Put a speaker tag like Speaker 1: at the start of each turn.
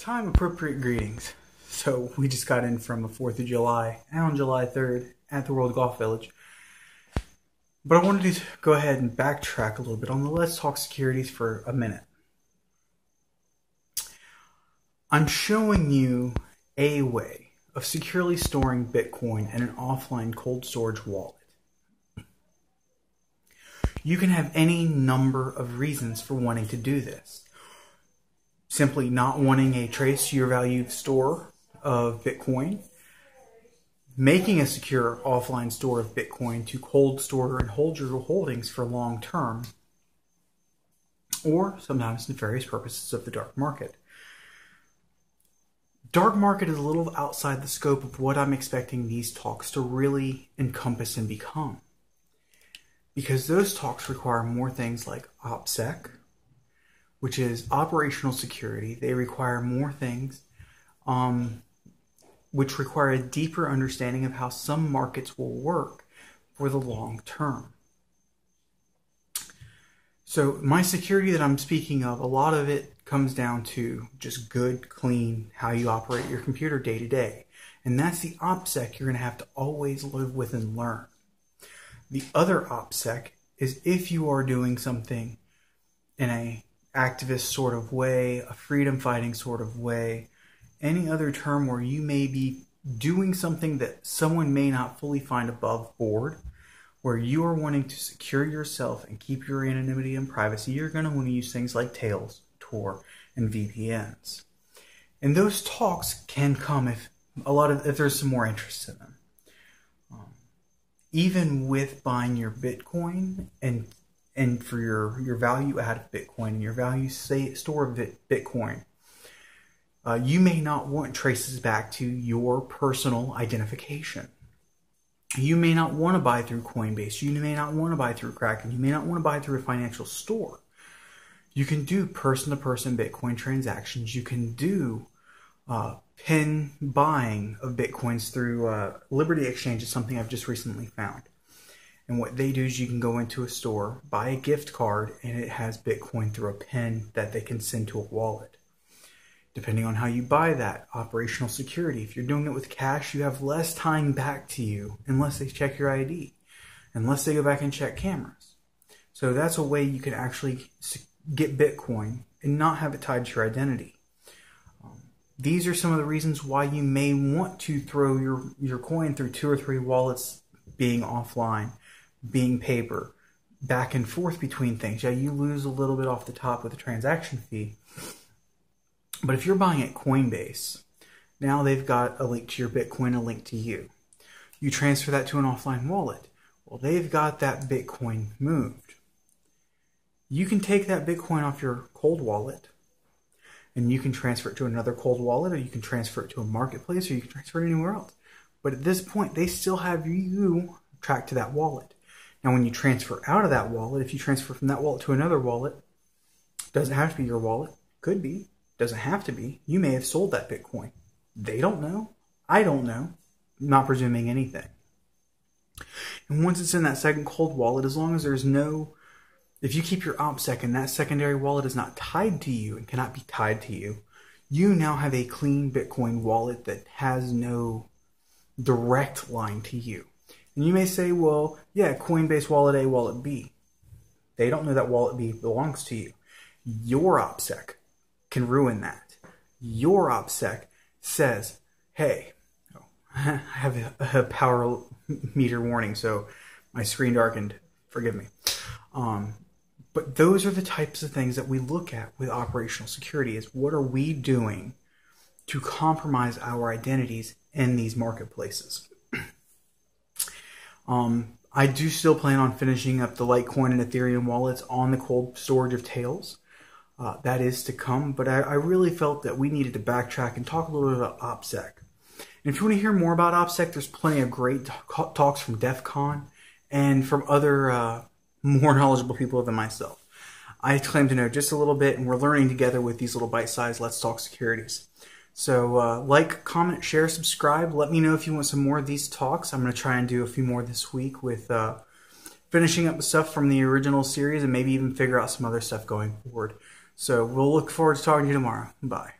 Speaker 1: Time appropriate greetings. So we just got in from the 4th of July and on July 3rd at the World Golf Village. But I wanted to go ahead and backtrack a little bit on the Let's Talk Securities for a minute. I'm showing you a way of securely storing Bitcoin in an offline cold storage wallet. You can have any number of reasons for wanting to do this. Simply not wanting a trace to your value store of Bitcoin, making a secure offline store of Bitcoin to cold store and hold your holdings for long term, or sometimes nefarious purposes of the dark market. Dark market is a little outside the scope of what I'm expecting these talks to really encompass and become. Because those talks require more things like Opsec, which is operational security. They require more things, which require a deeper understanding of how some markets will work for the long term. So my security that I'm speaking of, a lot of it comes down to just good, clean, how you operate your computer day to day. And that's the Opsec you're going to have to always live with and learn. The other Opsec is if you are doing something in a activist sort of way, a freedom fighting sort of way, any other term where you may be doing something that someone may not fully find above board, where you are wanting to secure yourself and keep your anonymity and privacy, you're going to want to use things like Tails, Tor, and VPNs. And those talks can come if there's some more interest in them. Even with buying your Bitcoin and for your value add of Bitcoin and your value store of Bitcoin, you may not want traces back to your personal identification. You may not want to buy through Coinbase. You may not want to buy through Kraken. You may not want to buy through a financial store. You can do person-to-person Bitcoin transactions. You can do pin buying of Bitcoins through Liberty Exchange is something I've just recently found. And what they do is you can go into a store, buy a gift card, and it has Bitcoin through a pin that they can send to a wallet. Depending on how you buy that, operational security. If you're doing it with cash, you have less time back to you unless they check your ID, unless they go back and check cameras. So that's a way you can actually get Bitcoin and not have it tied to your identity. These are some of the reasons why you may want to throw your coin through 2 or 3 wallets, being offline, being paper, back and forth between things. Yeah, you lose a little bit off the top with the transaction fee. But if you're buying at Coinbase, now they've got a link to your Bitcoin, a link to you. You transfer that to an offline wallet. Well, they've got that Bitcoin moved. You can take that Bitcoin off your cold wallet, and you can transfer it to another cold wallet, or you can transfer it to a marketplace, or you can transfer it anywhere else. But at this point, they still have you tracked to that wallet. Now, when you transfer out of that wallet, if you transfer from that wallet to another wallet, doesn't have to be your wallet. Could be. Doesn't have to be. You may have sold that Bitcoin. They don't know. I don't know. I'm not presuming anything. And once it's in that second cold wallet, as long as there's no... If you keep your Opsec and that secondary wallet is not tied to you and cannot be tied to you, you now have a clean Bitcoin wallet that has no direct line to you. And you may say, well, yeah, Coinbase wallet A, wallet B. They don't know that wallet B belongs to you. Your Opsec can ruin that. Your Opsec says, hey, I have a power meter warning, so my screen darkened. Forgive me. But those are the types of things that we look at with operational security, is what are we doing to compromise our identities in these marketplaces. I do still plan on finishing up the Litecoin and Ethereum wallets on the cold storage of Tails. That is to come, but I really felt that we needed to backtrack and talk a little bit about Opsec. And if you want to hear more about Opsec, there's plenty of great talks from DEF CON and from other more knowledgeable people than myself. I claim to know just a little bit, and we're learning together with these little bite-sized Let's Talk Securities. So like, comment, share, subscribe. Let me know if you want some more of these talks. I'm going to try and do a few more this week with finishing up the stuff from the original series and maybe even figure out some other stuff going forward. So we'll look forward to talking to you tomorrow. Bye.